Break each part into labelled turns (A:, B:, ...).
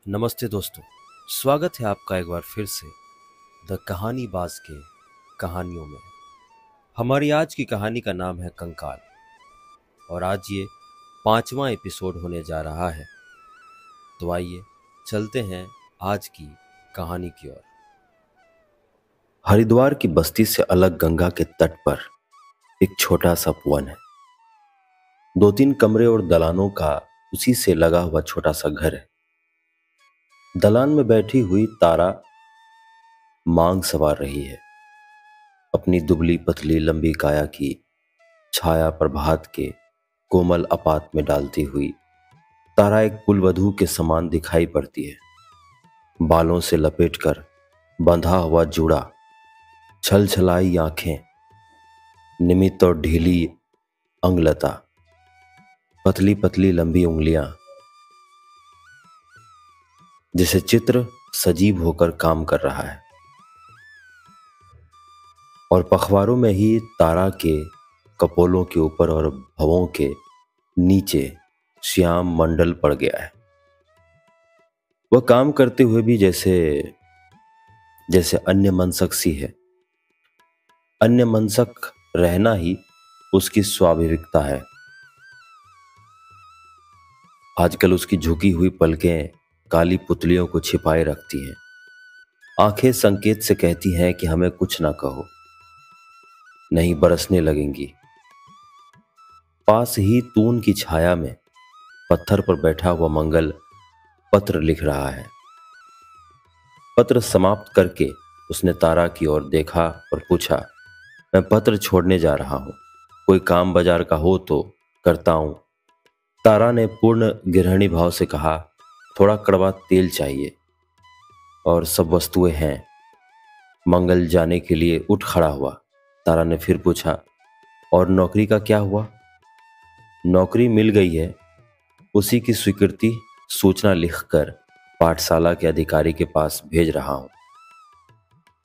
A: नमस्ते दोस्तों। स्वागत है आपका एक बार फिर से द कहानी बाज के कहानियों में। हमारी आज की कहानी का नाम है कंकाल और आज ये 5वां एपिसोड होने जा रहा है। तो आइए चलते हैं आज की कहानी की ओर। हरिद्वार की बस्ती से अलग गंगा के तट पर एक छोटा सा वन है। 2-3 कमरे और दलानों का उसी से लगा हुआ छोटा सा घर है। दलान में बैठी हुई तारा मांग सवार रही है, अपनी दुबली पतली लंबी काया की छाया प्रभात के कोमल अपात में डालती हुई तारा एक कुलवधू के समान दिखाई पड़ती है। बालों से लपेटकर बंधा हुआ जूड़ा, छल छलाई आंखें, निमित्त और ढीली अंगलता, पतली पतली लंबी उंगलियां, जैसे चित्र सजीव होकर काम कर रहा है। और पखवारों में ही तारा के कपोलों के ऊपर और भवों के नीचे श्याम मंडल पड़ गया है। वह काम करते हुए भी जैसे जैसे अन्य मनसक सी है। अन्य मनसक रहना ही उसकी स्वाभाविकता है। आजकल उसकी झुकी हुई पलकें काली पुतलियों को छिपाए रखती हैं। आंखें संकेत से कहती हैं कि हमें कुछ ना कहो, नहीं बरसने लगेंगी। पास ही तून की छाया में पत्थर पर बैठा हुआ मंगल पत्र लिख रहा है। पत्र समाप्त करके उसने तारा की ओर देखा और पूछा, मैं पत्र छोड़ने जा रहा हूं, कोई काम बाजार का हो तो करता हूं। तारा ने पूर्ण गृहिणी भाव से कहा, थोड़ा कड़वा तेल चाहिए और सब वस्तुएं हैं। मंगल जाने के लिए उठ खड़ा हुआ। तारा ने फिर पूछा, और नौकरी का क्या हुआ? नौकरी मिल गई है, उसी की स्वीकृति सूचना लिखकर पाठशाला के अधिकारी के पास भेज रहा हूं।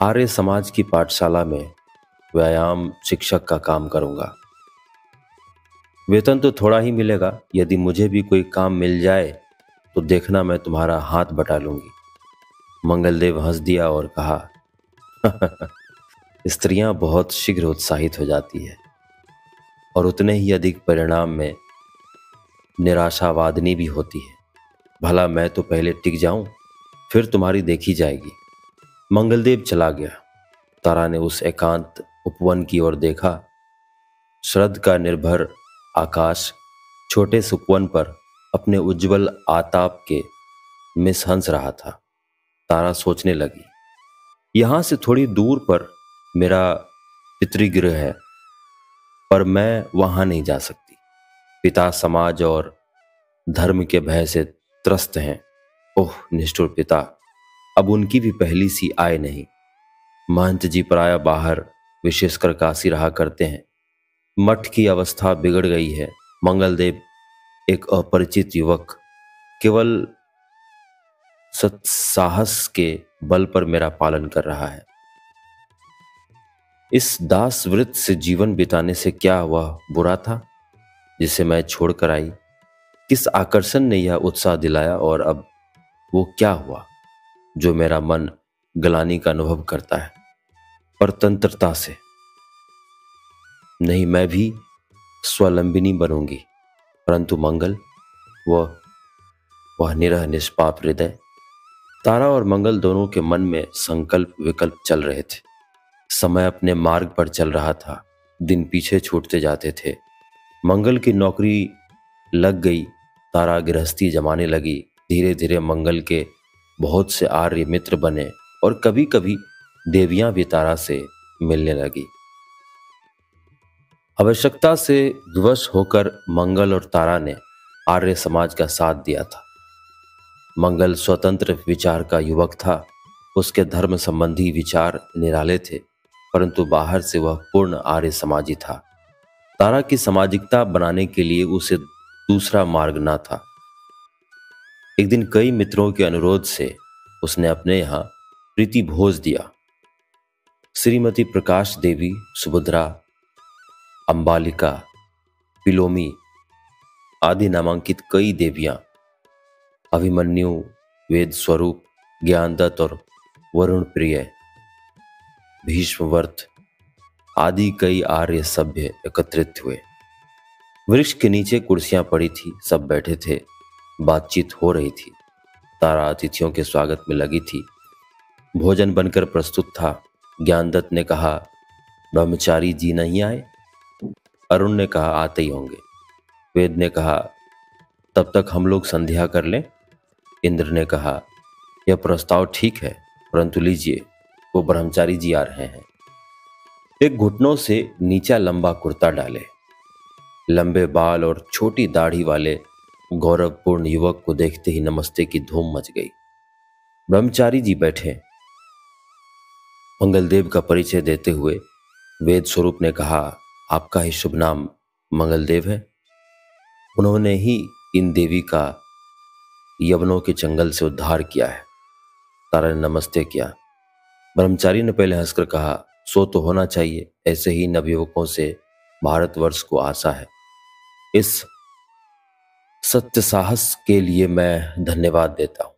A: आर्य समाज की पाठशाला में व्यायाम शिक्षक का काम करूंगा। वेतन तो थोड़ा ही मिलेगा। यदि मुझे भी कोई काम मिल जाए तो देखना, मैं तुम्हारा हाथ बटा लूंगी। मंगलदेव हंस दिया और कहा, स्त्रियां बहुत शीघ्र उत्साहित हो जाती है और उतने ही अधिक परिणाम में निराशावादिनी भी होती है। भला मैं तो पहले टिक जाऊं, फिर तुम्हारी देखी जाएगी। मंगलदेव चला गया। तारा ने उस एकांत उपवन की ओर देखा। शरद का निर्भर आकाश छोटे से उपवन पर अपने उज्जवल आताप के मिस हंस रहा था। तारा सोचने लगी, यहां से थोड़ी दूर पर मेरा पितृगृह है, पर मैं वहां नहीं जा सकती। पिता समाज और धर्म के भय से त्रस्त हैं। ओह निष्ठुर पिता, अब उनकी भी पहली सी आय नहीं। महंत जी प्रायः बाहर, विशेषकर काशी रहा करते हैं। मठ की अवस्था बिगड़ गई है। मंगलदेव एक अपरिचित युवक केवल सत्साहस के बल पर मेरा पालन कर रहा है। इस दास वृत्त से जीवन बिताने से क्या वह बुरा था जिसे मैं छोड़कर आई? किस आकर्षण ने यह उत्साह दिलाया, और अब वो क्या हुआ जो मेरा मन ग्लानि का अनुभव करता है? परतंत्रता से नहीं, मैं भी स्वावलंबिनी बनूंगी, परंतु मंगल, वह निरह निष्पाप हृदय। तारा और मंगल दोनों के मन में संकल्प विकल्प चल रहे थे। समय अपने मार्ग पर चल रहा था। दिन पीछे छूटते जाते थे। मंगल की नौकरी लग गई। तारा गृहस्थी जमाने लगी। धीरे धीरे मंगल के बहुत से आर्य मित्र बने और कभी कभी देवियां भी तारा से मिलने लगी। आवश्यकता से विवश होकर मंगल और तारा ने आर्य समाज का साथ दिया था। मंगल स्वतंत्र विचार का युवक था। उसके धर्म संबंधी विचार निराले थे, परंतु बाहर से वह पूर्ण आर्य समाजी था। तारा की सामाजिकता बनाने के लिए उसे दूसरा मार्ग न था। एक दिन कई मित्रों के अनुरोध से उसने अपने यहाँ प्रीति भोज दिया। श्रीमती प्रकाश देवी, सुभद्रा, अंबालिका, पिलोमी आदि नामांकित कई देवियां, अभिमन्यु, वेद स्वरूप, ज्ञानदत्त और वरुण प्रिय, भीष्मवर्त आदि कई आर्य सभ्य एकत्रित हुए। वृक्ष के नीचे कुर्सियां पड़ी थी, सब बैठे थे, बातचीत हो रही थी। तारा अतिथियों के स्वागत में लगी थी। भोजन बनकर प्रस्तुत था। ज्ञानदत्त ने कहा, ब्रह्मचारी जी नहीं आए? अरुण ने कहा, आते ही होंगे। वेद ने कहा, तब तक हम लोग संध्या कर लें। इंद्र ने कहा, यह प्रस्ताव ठीक है, परंतु लीजिए, वो ब्रह्मचारी जी आ रहे हैं। एक घुटनों से नीचा लंबा कुर्ता डाले, लंबे बाल और छोटी दाढ़ी वाले गौरवपूर्ण युवक को देखते ही नमस्ते की धूम मच गई। ब्रह्मचारी जी बैठे। मंगलदेव का परिचय देते हुए वेद स्वरूप ने कहा, आपका ही शुभ नाम मंगलदेव है? उन्होंने ही इन देवी का यवनों के चंगल से उद्धार किया है। तारा ने नमस्ते किया। ब्रह्मचारी ने पहले हंसकर कहा, सो तो होना चाहिए, ऐसे ही नवयुवकों से भारतवर्ष को आशा है। इस सत्य साहस के लिए मैं धन्यवाद देता हूं।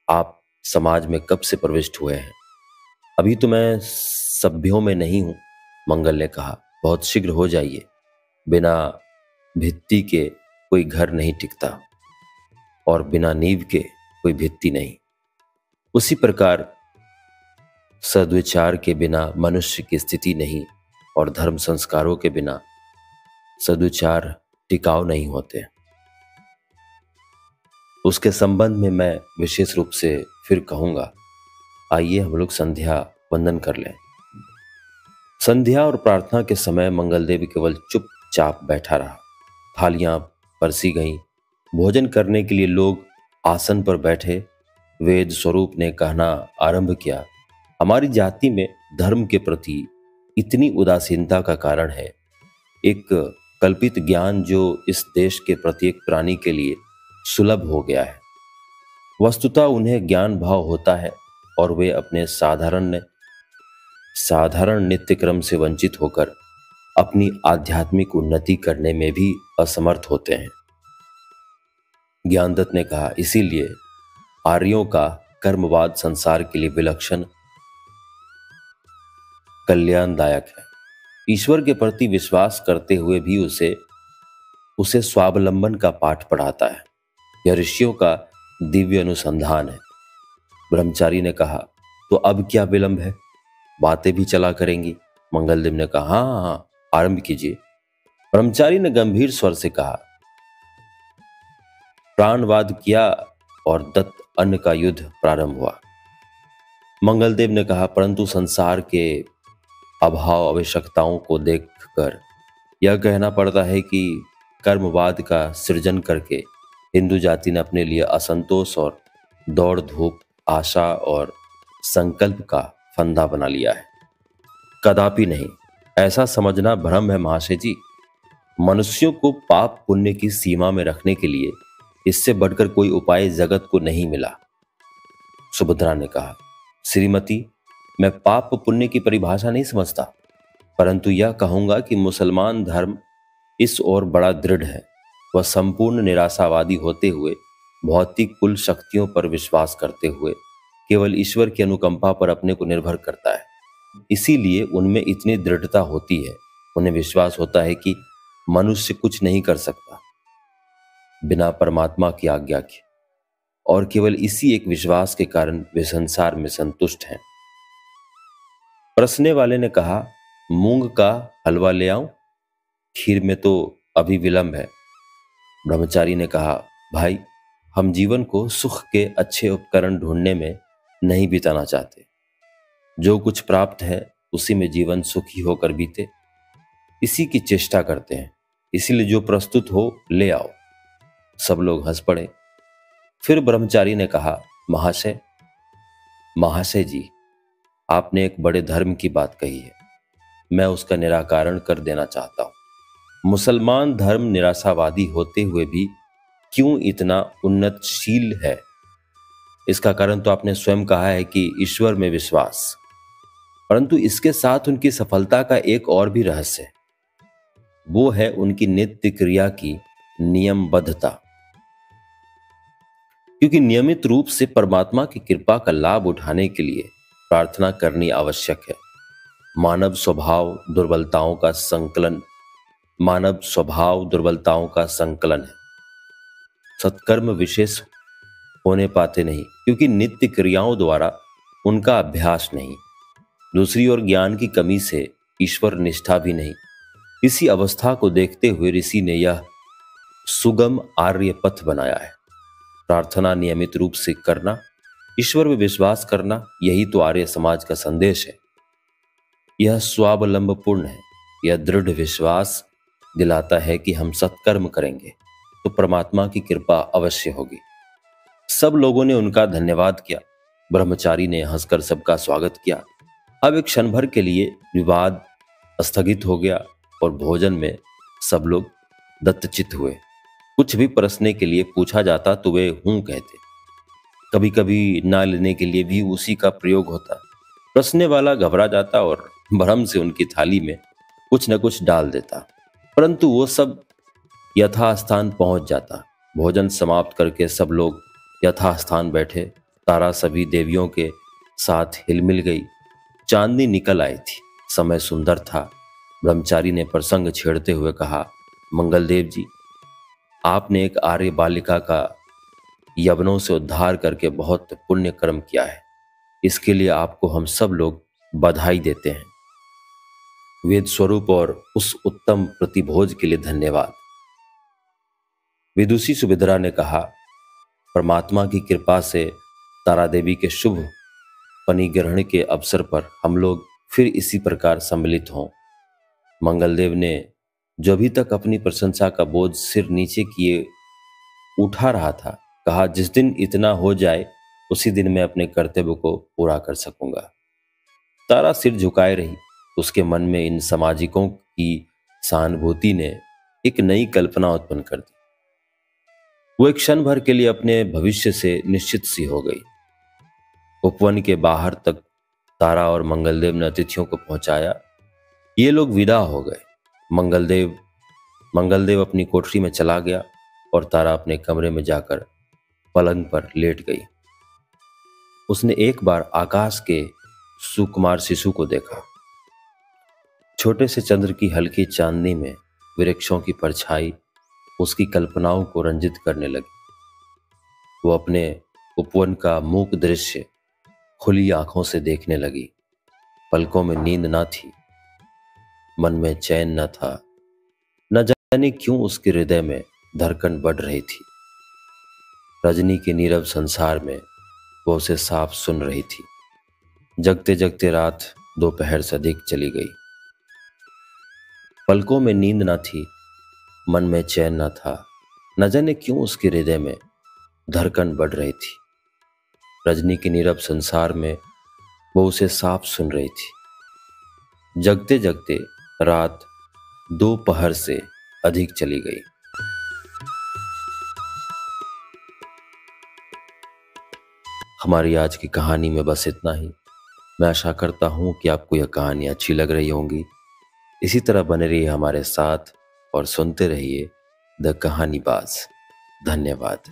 A: आप समाज में कब से प्रविष्ट हुए हैं? अभी तो मैं सभ्यों में नहीं हूं, मंगल ने कहा, बहुत शीघ्र हो जाइए। बिना भित्ति के कोई घर नहीं टिकता और बिना नींव के कोई भित्ति नहीं। उसी प्रकार सद्विचार के बिना मनुष्य की स्थिति नहीं और धर्म संस्कारों के बिना सद्विचार टिकाऊ नहीं होते। उसके संबंध में मैं विशेष रूप से फिर कहूंगा। आइए हम लोग संध्या वंदन कर लें। संध्या और प्रार्थना के समय मंगलदेव केवल चुपचाप बैठा रहा। थालियां परसी गईं। भोजन करने के लिए लोग आसन पर बैठे। वेद स्वरूप ने कहना आरंभ किया, हमारी जाति में धर्म के प्रति इतनी उदासीनता का कारण है एक कल्पित ज्ञान जो इस देश के प्रत्येक प्राणी के लिए सुलभ हो गया है। वस्तुतः उन्हें ज्ञान भाव होता है और वे अपने साधारण नित्य क्रम से वंचित होकर अपनी आध्यात्मिक उन्नति करने में भी असमर्थ होते हैं। ज्ञानदत्त ने कहा, इसीलिए आर्यों का कर्मवाद संसार के लिए विलक्षण कल्याणदायक है। ईश्वर के प्रति विश्वास करते हुए भी उसे स्वावलंबन का पाठ पढ़ाता है। यह ऋषियों का दिव्य अनुसंधान है। ब्रह्मचारी ने कहा, तो अब क्या विलंब है, बातें भी चला करेंगी। मंगलदेव ने कहा, हाँ हाँ, आरंभ कीजिए। ब्रह्मचारी ने गंभीर स्वर से कहा, प्राणवाद किया और दत्त अन्न का युद्ध प्रारंभ हुआ। मंगलदेव ने कहा, परंतु संसार के अभाव आवश्यकताओं को देखकर यह कहना पड़ता है कि कर्मवाद का सृजन करके हिंदू जाति ने अपने लिए असंतोष और दौड़ धूप, आशा और संकल्प का फंदा बना लिया है। कदापि नहीं, ऐसा समझना भ्रम है महाशय जी। मनुष्यों को पाप पुण्य की सीमा में रखने के लिए इससे बढ़कर कोई उपाय जगत को नहीं मिला। सुभद्रा ने कहा, श्रीमती, मैं पाप पुण्य की परिभाषा नहीं समझता, परंतु यह कहूंगा कि मुसलमान धर्म इस ओर बड़ा दृढ़ है। वह संपूर्ण निराशावादी होते हुए भौतिक कुल शक्तियों पर विश्वास करते हुए केवल ईश्वर की अनुकंपा पर अपने को निर्भर करता है। इसीलिए उनमें इतनी दृढ़ता होती है। उन्हें विश्वास होता है कि मनुष्य कुछ नहीं कर सकता बिना परमात्मा की आज्ञा के, और केवल इसी एक विश्वास के कारण वे संसार में संतुष्ट हैं। प्रश्ने वाले ने कहा, मूंग का हलवा ले आऊं? खीर में तो अभी विलंब है। ब्रह्मचारी ने कहा, भाई, हम जीवन को सुख के अच्छे उपकरण ढूंढने में नहीं बिताना चाहते। जो कुछ प्राप्त है उसी में जीवन सुखी होकर बीते, इसी की चेष्टा करते हैं। इसीलिए जो प्रस्तुत हो ले आओ। सब लोग हंस पड़े। फिर ब्रह्मचारी ने कहा, महाशय जी, आपने एक बड़े धर्म की बात कही है, मैं उसका निराकरण कर देना चाहता हूं। मुसलमान धर्म निराशावादी होते हुए भी क्यों इतना उन्नतशील है? इसका कारण तो आपने स्वयं कहा है कि ईश्वर में विश्वास, परंतु इसके साथ उनकी सफलता का एक और भी रहस्य है। वो है उनकी नित्य क्रिया की नियमबद्धता। क्योंकि नियमित रूप से परमात्मा की कृपा का लाभ उठाने के लिए प्रार्थना करनी आवश्यक है। मानव स्वभाव दुर्बलताओं का संकलन मानव स्वभाव दुर्बलताओं का संकलन है। सत्कर्म विशेष होने पाते नहीं, क्योंकि नित्य क्रियाओं द्वारा उनका अभ्यास नहीं। दूसरी ओर ज्ञान की कमी से ईश्वर निष्ठा भी नहीं। इसी अवस्था को देखते हुए ऋषि ने यह सुगम आर्य पथ बनाया है। प्रार्थना नियमित रूप से करना, ईश्वर में विश्वास करना, यही तो आर्य समाज का संदेश है। यह स्वावलंबपूर्ण है। यह दृढ़ विश्वास दिलाता है कि हम सत्कर्म करेंगे तो परमात्मा की कृपा अवश्य होगी। सब लोगों ने उनका धन्यवाद किया। ब्रह्मचारी ने हंसकर सबका स्वागत किया। अब एक क्षण भर के लिए विवाद स्थगित हो गया और भोजन में सब लोग दत्तचित्त हुए। कुछ भी परसने के लिए पूछा जाता तो वे हूं कहते। कभी कभी ना लेने के लिए भी उसी का प्रयोग होता। परसने वाला घबरा जाता और भ्रम से उनकी थाली में कुछ न कुछ डाल देता, परंतु वो सब यथास्थान पहुंच जाता। भोजन समाप्त करके सब लोग यथास्थान बैठे। तारा सभी देवियों के साथ हिलमिल गई। चांदनी निकल आई थी। समय सुंदर था। ब्रह्मचारी ने प्रसंग छेड़ते हुए कहा, मंगलदेव जी, आपने एक आर्य बालिका का यवनों से उद्धार करके बहुत पुण्य कर्म किया है। इसके लिए आपको हम सब लोग बधाई देते हैं। वेद स्वरूप और उस उत्तम प्रतिभोज के लिए धन्यवाद। विदुषी सुभद्रा ने कहा, परमात्मा की कृपा से तारा देवी के शुभ परिग्रहण के अवसर पर हम लोग फिर इसी प्रकार सम्मिलित हों। मंगलदेव ने जो अभी तक अपनी प्रशंसा का बोझ सिर नीचे किए उठा रहा था, कहा, जिस दिन इतना हो जाए उसी दिन मैं अपने कर्तव्य को पूरा कर सकूंगा। तारा सिर झुकाए रही। उसके मन में इन सामाजिकों की सहानुभूति ने एक नई कल्पना उत्पन्न कर दी। वो एक क्षण भर के लिए अपने भविष्य से निश्चित सी हो गई। उपवन के बाहर तक तारा और मंगलदेव ने अतिथियों को पहुंचाया। ये लोग विदा हो गए। मंगलदेव अपनी कोठरी में चला गया और तारा अपने कमरे में जाकर पलंग पर लेट गई। उसने एक बार आकाश के सुकुमार शिशु को देखा। छोटे से चंद्र की हल्की चांदनी में वृक्षों की परछाई उसकी कल्पनाओं को रंजित करने लगी। वो अपने उपवन का मूक दृश्य खुली आंखों से देखने लगी। पलकों में नींद न थी, मन में चैन न था। न जाने क्यों उसके हृदय में धड़कन बढ़ रही थी। रजनी के नीरव संसार में वो उसे साफ सुन रही थी। जगते जगते रात दोपहर से अधिक चली गई। पलकों में नींद न थी, मन में चैन न था। न जाने क्यों उसके हृदय में धड़कन बढ़ रही थी। रजनी के नीरव संसार में वो उसे साफ सुन रही थी। जगते जगते रात दोपहर से अधिक चली गई। हमारी आज की कहानी में बस इतना ही। मैं आशा करता हूं कि आपको यह कहानी अच्छी लग रही होंगी। इसी तरह बने रहिए हमारे साथ और सुनते रहिए द कहानीबाज। धन्यवाद।